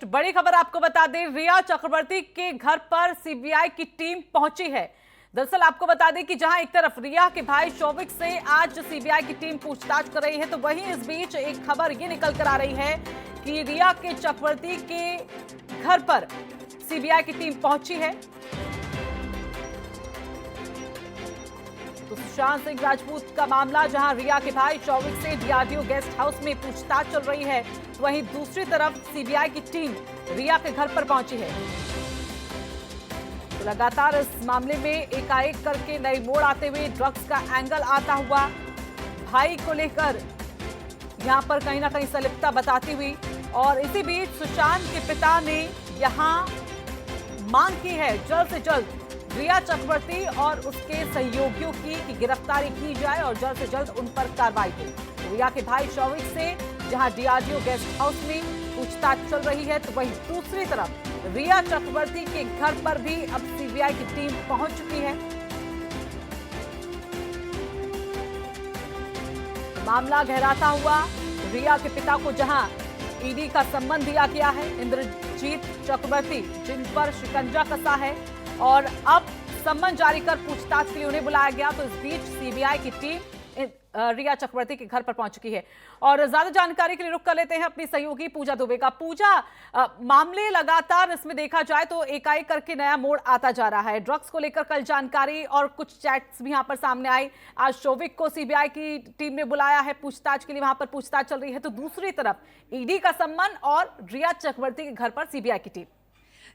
बड़ी खबर आपको बता दें, रिया चक्रवर्ती के घर पर सीबीआई की टीम पहुंची है। दरअसल आपको बता दें कि जहां एक तरफ रिया के भाई शौविक से आज सीबीआई की टीम पूछताछ कर रही है, तो वहीं इस बीच एक खबर ये निकल कर आ रही है कि रिया के चक्रवर्ती के घर पर सीबीआई की टीम पहुंची है। तो सुशांत सिंह राजपूत का मामला, जहां रिया के भाई शौविक से डीआरडीओ गेस्ट हाउस में पूछताछ चल रही है, तो वहीं दूसरी तरफ सीबीआई की टीम रिया के घर पर पहुंची है। तो लगातार इस मामले में एकाएक करके नई मोड़ आते हुए ड्रग्स का एंगल आता हुआ, भाई को लेकर यहां पर कहीं ना कहीं संलिप्तता बताती हुई, और इसी बीच सुशांत के पिता ने यहां मांग की है जल्द से जल्द रिया चक्रवर्ती और उसके सहयोगियों की गिरफ्तारी की जाए और जल्द से जल्द उन पर कार्रवाई हो। रिया के भाई शौविक से जहां डीआरडीओ गेस्ट हाउस में पूछताछ चल रही है, तो वहीं दूसरी तरफ रिया चक्रवर्ती के घर पर भी अब सीबीआई की टीम पहुंच चुकी है। मामला गहराता हुआ, रिया के पिता को जहां ईडी का सम्मन दिया गया है, इंद्रजीत चक्रवर्ती जिन पर शिकंजा कसा है, और अब सम्मन जारी कर पूछताछ के लिए उन्हें बुलाया गया। तो इस बीच सीबीआई की टीम रिया चक्रवर्ती के घर पर पहुंच चुकी है। और ज्यादा जानकारी के लिए रुख कर लेते हैं अपनी सहयोगी पूजा दुबे का। पूजा, मामले लगातार इसमें देखा जाए तो एकाएक करके नया मोड़ आता जा रहा है। ड्रग्स को लेकर कल जानकारी और कुछ चैट्स भी यहां पर सामने आई। आज शौविक को सीबीआई की टीम ने बुलाया है पूछताछ के लिए, वहां पर पूछताछ चल रही है। तो दूसरी तरफ ईडी का सम्मन और रिया चक्रवर्ती के घर पर सीबीआई की टीम।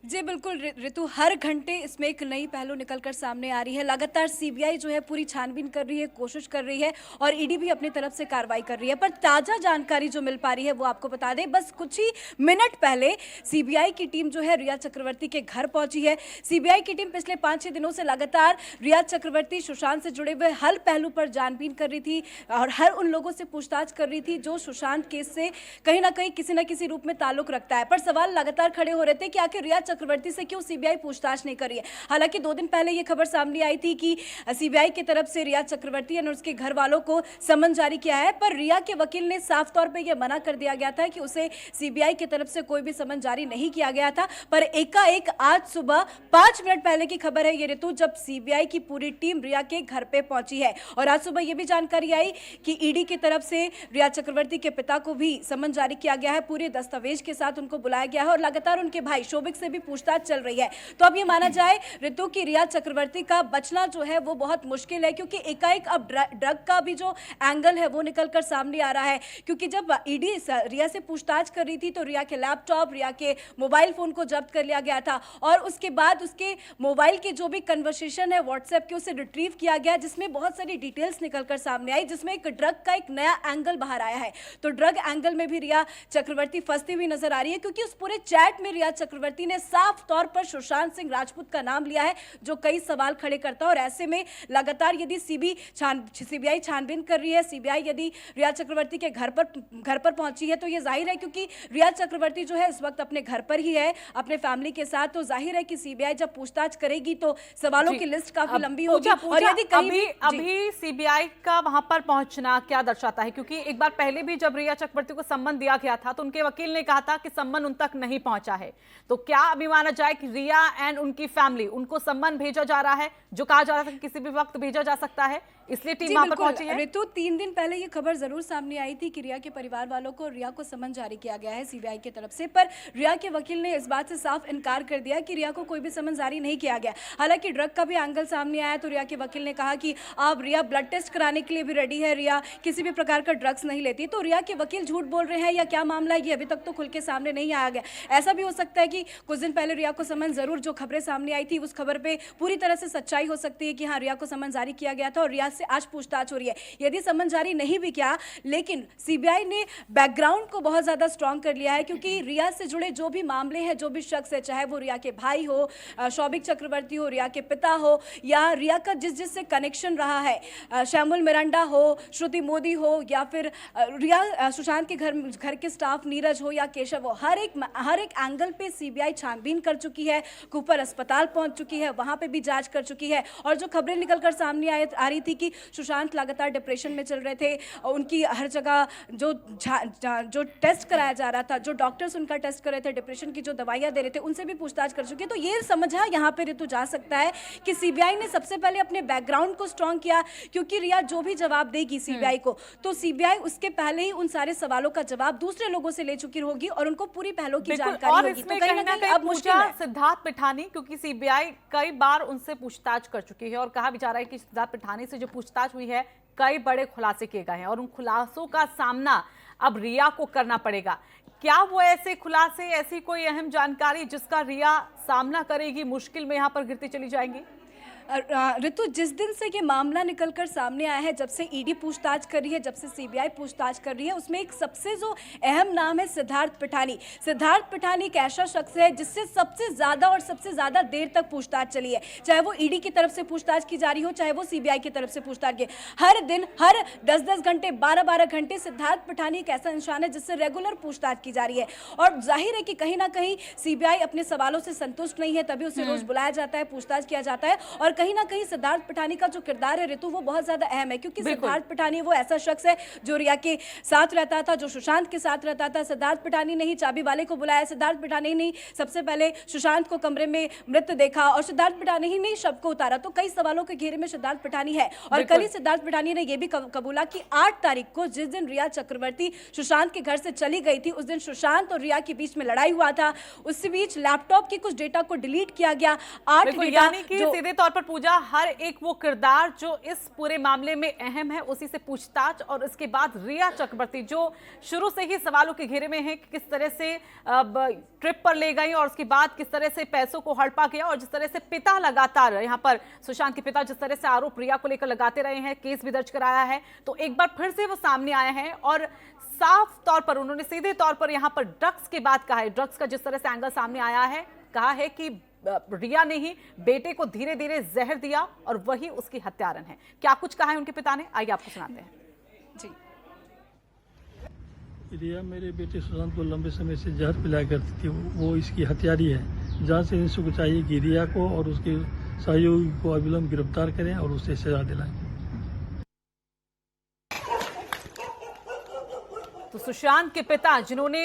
जी बिल्कुल ऋतु, हर घंटे इसमें एक नई पहलू निकलकर सामने आ रही है। लगातार सीबीआई जो है पूरी छानबीन कर रही है, कोशिश कर रही है, और ईडी भी अपनी तरफ से कार्रवाई कर रही है। पर ताज़ा जानकारी जो मिल पा रही है वो आपको बता दें, बस कुछ ही मिनट पहले सीबीआई की टीम जो है रिया चक्रवर्ती के घर पहुंची है। सीबीआई की टीम पिछले 5-6 दिनों से लगातार रिया चक्रवर्ती, सुशांत से जुड़े हुए हर पहलू पर जानबीन कर रही थी और हर उन लोगों से पूछताछ कर रही थी जो सुशांत केस से कहीं ना कहीं किसी न किसी रूप में ताल्लुक रखता है। पर सवाल लगातार खड़े हो रहे थे कि आखिर रिया चक्रवर्ती से क्यों सीबीआई पूछताछ नहीं कर रही है। हालांकि 2 दिन पहले यह खबर सामने आई थी कि सीबीआई की तरफ से रिया चक्रवर्ती और उसके घर वालों को समन जारी किया है, पर रिया के वकील ने साफ तौर पे यह मना कर दिया गया था कि उसे सीबीआई की तरफ से कोई भी समन जारी नहीं किया गया था। पर एकाएक आज सुबह 5 मिनट पहले की खबर है ये ऋतु, जब सीबीआई की पूरी टीम रिया के घर पे पहुंची है। और आज सुबह यह भी जानकारी आई कि ईडी की तरफ से रिया चक्रवर्ती के पिता को भी समन जारी किया गया है, पूरे दस्तावेज के साथ उनको बुलाया गया है, और लगातार उनके भाई शौविक से भी पूछताछ चल रही है। तो अब ये माना जाए ऋतु की रिया चक्रवर्ती का बचना जो है वो बहुत मुश्किल है, क्योंकि एकाएक अब ड्रग का भी जो एंगल है वो निकलकर सामने आ रहा है। क्योंकि जब ईडी रिया से पूछताछ कर रही थी तो रिया के लैपटॉप, रिया के मोबाइल फोन को जब्त कर लिया गया था, और उसके बाद उसके मोबाइल के जो भी कन्वर्सेशन है व्हाट्सएप के, उसे रिट्रीव किया गया, जिसमें बहुत सारी डिटेल्स निकलकर सामने आई, जिसमें एक ड्रग का एक नया एंगल बाहर आया है। तो ड्रग एंगल में भी रिया चक्रवर्ती फंसती हुई नजर आ रही है, क्योंकि उस पूरे चैट में रिया चक्रवर्ती ने साफ तौर पर सुशांत सिंह राजपूत का नाम लिया है, जो कई सवाल खड़े करता है। और ऐसे में लगातार यदि सीबीआई छानबीन कर रही है, सीबीआई यदि रिया चक्रवर्ती के घर पर पहुंची है, तो यह जाहिर है, क्योंकि रिया चक्रवर्ती जो है इस वक्त अपने घर पर ही है अपने फैमिली के साथ, तो जाहिर है कि सीबीआई जब पूछताछ करेगी तो सवालों की लिस्ट काफी लंबी होगी। और यदि कहीं अभी सीबीआई का वहां पर पहुंचना क्या दर्शाता है? क्योंकि एक बार पहले भी जब रिया चक्रवर्ती को सम्मन दिया गया था तो उनके वकील ने कहा था कि सम्मन उन तक नहीं पहुंचा है। तो क्या अभी माना जाए कि रिया एंड उनकी फैमिली, उनको सम्मन भेजा जा रहा है, जो कहा जा रहा था कि किसी भी वक्त भेजा जा सकता है, इसलिए टीम वहां पर पहुंची है? ऋतु, 3 दिन पहले ये खबर जरूर सामने आई थी कि रिया के परिवार वालों को रिया को सम्मन जारी किया गया है सीबीआई की तरफ से, पर रिया के वकील ने इस बात से साफ इनकार कर दिया कि रिया को कोई भी सम्मन जारी नहीं किया गया। हालांकि ड्रग का भी एंगल सामने आया, तो रिया के वकील ने कहा कि अब रिया ब्लड टेस्ट कराने के लिए भी रेडी है, रिया किसी भी प्रकार का ड्रग्स नहीं लेती। तो रिया के वकील झूठ बोल रहे हैं या क्या मामला है, ये अभी तक तो खुल के सामने नहीं आया गया। ऐसा भी हो सकता है कि कुछ दिन पहले रिया को सम्मन जरूर, जो खबरें सामने आई थी उस खबर पे पूरी तरह से सच्चाई हो सकती है कि हाँ, रिया को सम्मन जारी किया गया था और रिया से आज पूछताछ हो रही है। यदि सम्मन जारी नहीं भी किया, लेकिन सीबीआई ने बैकग्राउंड को बहुत ज्यादा स्ट्रांग कर लिया है, क्योंकि रिया से जुड़े जो भी मामले हैं, जो भी शख्स है, चाहे वो रिया के भाई हो, शौविक चक्रवर्ती हो, रिया के पिता हो, या रिया का जिससे कनेक्शन रहा है, श्यामुल मिरांडा हो, श्रुति मोदी हो, या फिर रिया सुशांत के घर के स्टाफ नीरज हो या केशव हो, हर एक एंगल पे सीबीआई छानबीन कर चुकी है, कुपर अस्पताल पहुंच चुकी है, वहां पे भी जांच कर चुकी है। और जो खबरें निकलकर सामने आ रही थी कि कि सुशांत लगातार डिप्रेशन में चल रहे थे, उनकी हर जगह जो टेस्ट कराया जा रहा था, जो डॉक्टर्स उनका टेस्ट कर रहे थे, डिप्रेशन की जो दवाइयाँ दे रहे थे, उनसे भी पूछताछ कर चुके हैं। तो ये समझा यहाँ पे ऋतु जा सकता है कि सीबीआई ने सबसे पहले अपने बैकग्राउंड को स्ट्रॉन्ग किया, क्योंकि रिया जो भी जवाब देगी सीबीआई को, तो सीबीआई उसके पहले ही उन सारे सवालों का जवाब दूसरे लोगों से ले चुकी होगी और उनको पूरी पहलों की जानकारी होगी। तो कहीं ना कहीं अब मुश्किल है सिद्धार्थ पिठानी, क्योंकि सीबीआई कई बार उनसे पूछताछ कर चुकी है और कहा भी जा रहा है कि सिद्धार्थ पिठानी से जो पूछताछ हुई है कई बड़े खुलासे किए गए हैं और उन खुलासों का सामना अब रिया को करना पड़ेगा। क्या वो ऐसे खुलासे, ऐसी कोई अहम जानकारी जिसका रिया सामना करेगी, मुश्किल में यहां पर गिरती चली जाएंगी? ऋतु, जिस दिन से ये मामला निकलकर सामने आया है, जब से ईडी पूछताछ कर रही है, जब से सीबीआई पूछताछ कर रही है, उसमें एक सबसे जो अहम नाम है सिद्धार्थ पिठानी। सिद्धार्थ पिठानी एक ऐसा शख्स है जिससे सबसे ज्यादा और सबसे ज्यादा देर तक पूछताछ चली है, चाहे वो ईडी की तरफ से पूछताछ की जा रही हो, चाहे वो सीबीआई की तरफ से पूछताछ की। हर दिन, हर 10-10 घंटे, 12-12 घंटे सिद्धार्थ पिठानी एक ऐसा इंसान है जिससे रेगुलर पूछताछ की जा रही है। और जाहिर है कि कहीं ना कहीं सीबीआई अपने सवालों से संतुष्ट नहीं है, तभी उसे रोज बुलाया जाता है, पूछताछ किया जाता है। और कहीं ना कहीं सिद्धार्थ पिठानी का जो किरदार है ऋतु, वो बहुत ज्यादा अहम है, क्योंकि सिद्धार्थ पिठानी वो ऐसा शख्स है जो रिया के साथ रहता था, जो सुशांत के साथ रहता था। सिद्धार्थ पिठानी ने ही चाबी वाले को बुलाया, सिद्धार्थ पिठानी ने सबसे पहले सुशांत को कमरे में मृत देखा और सिद्धार्थ पिठानी ही ने शव को उतारा। तो कई सवालों के घेरे में सिद्धार्थ पिठानी है। और कल ही सिद्धार्थ पिठानी ने यह भी कबूला कि 8 तारीख को जिस दिन रिया चक्रवर्ती सुशांत के घर से चली गई थी, उस दिन सुशांत और रिया के बीच में लड़ाई हुआ था। उस बीच लैपटॉप के कुछ डेटा को डिलीट किया गया। 8 डेटा, यानी कि सीधे तौर पर पूजा, हर एक वो किरदार जो इस पूरे मामले में अहम है, उसी से पूछताछ। और इसके बाद रिया चक्रवर्ती जो शुरू से ही सवालों के घेरे में है कि किस तरह से ट्रिप पर ले गई और उसके बाद किस तरह से पैसों को हड़पा गया, और जिस तरह से पिता लगातार यहाँ पर सुशांत के पिता जिस तरह से आरोप रिया को लेकर लगाते रहे हैं, केस भी दर्ज कराया है, तो एक बार फिर से वो सामने आए हैं और साफ तौर पर उन्होंने सीधे तौर पर यहाँ पर ड्रग्स के बाद कहा है, ड्रग्स का जिस तरह से एंगल सामने आया है, कहा है कि रिया ने ही बेटे को धीरे धीरे जहर दिया और वही उसकी हत्यारन है। क्या कुछ कहा है उनके पिता ने, आइए आपको सुनाते हैं। जी, रिया मेरे बेटे सुशांत को लंबे समय से जहर पिलाया करती थी, वो इसकी हत्यारी है। जांच से इंस्पेक्टर को चाहिए कि रिया को और उसके सहयोगी को अविलंब गिरफ्तार करें और उसे सजा दिलाएं। तो सुशांत के पिता जिन्होंने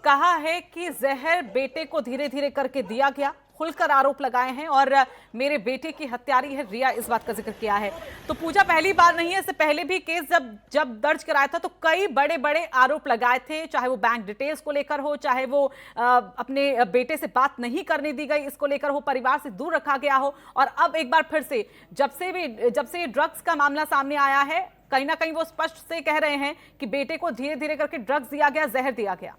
कहा है कि जहर बेटे को धीरे धीरे करके दिया गया, खुलकर आरोप लगाए हैं और मेरे बेटे की हत्यारी है रिया, इस बात का जिक्र किया है। तो पूजा पहली बार नहीं है, इससे पहले भी केस जब दर्ज कराया था तो कई बड़े बड़े आरोप लगाए थे, चाहे वो बैंक डिटेल्स को लेकर हो, चाहे वो अपने बेटे से बात नहीं करने दी गई इसको लेकर हो, परिवार से दूर रखा गया हो। और अब एक बार फिर से जब से ड्रग्स का मामला सामने आया है, कहीं ना कहीं वो स्पष्ट से कह रहे हैं कि बेटे को धीरे धीरे करके ड्रग्स दिया गया, जहर दिया गया।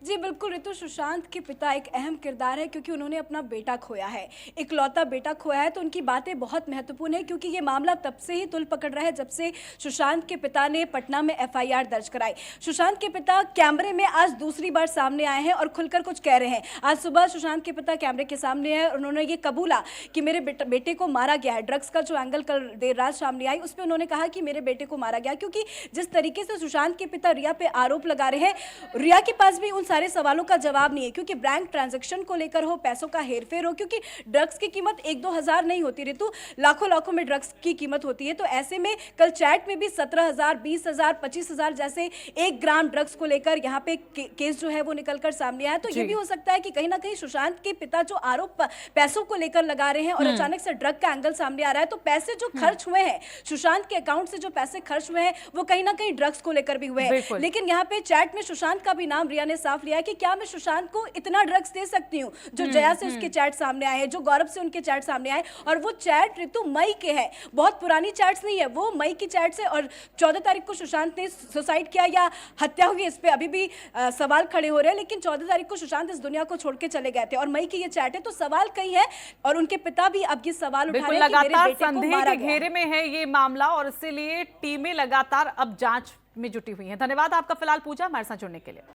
जी बिल्कुल ऋतु, सुशांत के पिता एक अहम किरदार है, क्योंकि उन्होंने अपना बेटा खोया है, इकलौता बेटा खोया है। तो उनकी बातें बहुत महत्वपूर्ण है, क्योंकि ये मामला तब से ही तुल पकड़ रहा है जब से सुशांत के पिता ने पटना में एफआईआर दर्ज कराई। सुशांत के पिता कैमरे में आज दूसरी बार सामने आए हैं और खुलकर कुछ कह रहे हैं। आज सुबह सुशांत के पिता कैमरे के सामने है, उन्होंने ये कबूला कि मेरे बेटे को मारा गया है। ड्रग्स का जो एंगल कल देर रात सामने आई, उस पर उन्होंने कहा कि मेरे बेटे को मारा गया, क्योंकि जिस तरीके से सुशांत के पिता रिया पे आरोप लगा रहे हैं, रिया के पास भी उन सारे सवालों का जवाब नहीं है, क्योंकि बैंक ट्रांजैक्शन को लेकर हो, पैसों का हेरफेर हो, क्योंकि ड्रग्स की कीमत 1-2 हज़ार नहीं होती ऋतु, लाखों में ड्रग्स की कीमत होती है। तो ऐसे में कल चैट में भी 17,000, 20,000, 25,000 जैसे 1 ग्राम ड्रग्स को लेकर यहाँ पे केस जो है वो निकलकर सामने आया। तो ये भी हो सकता है कि कहीं ना कहीं सुशांत के पिता जो आरोप पैसों को लेकर लगा रहे हैं और अचानक से ड्रग का एंगल सामने आ रहा है, तो पैसे जो खर्च हुए हैं, सुशांत के अकाउंट से जो पैसे खर्च हुए हैं, वो कहीं ना कहीं ड्रग्स को लेकर भी हुए हैं। लेकिन यहाँ पे चैट में सुशांत का भी नाम रिया ने साफ लिया है कि क्या मैं सुशांत को इतना ड्रग्स दे सकती हूँ, जो जया से उसके चैट सामने आए हैं, जो गौरव से उनके चैट सामने आए। और वो चैट ऋतु मई के है, बहुत पुरानी चैट्स नहीं है, वो मई की चैट से। और 14 तारीख को सुशांत ने सुसाइड किया या हत्या हुई, इस पे अभी भी सवाल खड़े हो रहे हैं, लेकिन 14 तारीख को सुशांत इस दुनिया को छोड़ के चले गए थे और मई की ये चैट है। तो सवाल कई है और उनके पिता भी अब ये सवाल उठा रहे हैं कि मेरे बेटे को मारा गया। घेरे में है ये मामला और इसलिए टीमें लगातार अब जांच में जुटी हुई हैं। धन्यवाद आपका फिलहाल पूजा, हमारे साथ जुड़ने के लिए।